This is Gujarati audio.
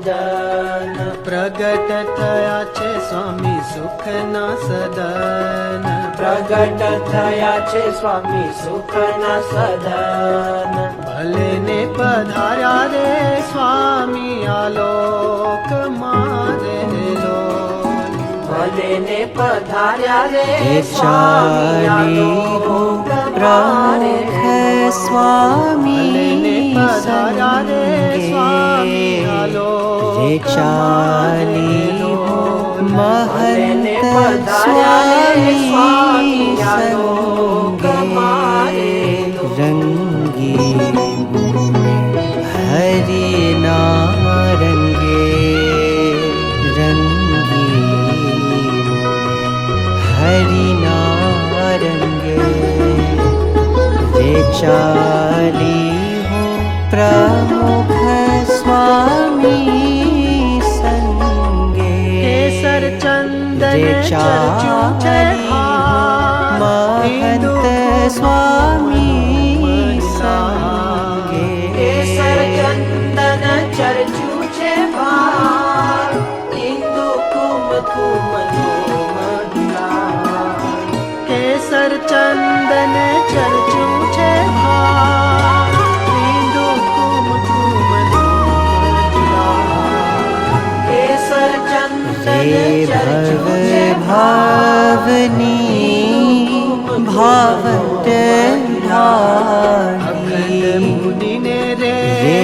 સદન પ્રગટ થયા છે સ્વામી સુખના સદન પ્રગટ થયા છે સ્વામી સુખના સદન ભલે ને પધાર્યા રે સ્વામી આલોક મારે ભલે ને પધાર્યા રે ચાલી આલોક પ્રમુખ સ્વામી પધાર્યા રે સ્વામી સંગે આલોક રે ચાલી મહંત સ્વામી સ્વામી સંગે રંગી હરિના રંગે હરિના રંગે રે ચાલી હું પ્રમુખ સ્વામી સંગે કેસર ચંદન રે ચર્ચું છે મહંત સ્વામી સંગે કેસર ચંદન ચર્ચું છે ભાર ઇન્દુ કુમકુમ કેસર ચંદન ચર્ચું છે બિંદુ કુમકુમ કેસર રે ચંદન ચર્ચું છે ભાવની ભાવટ અખંડ ભાગી મુનિને રે રે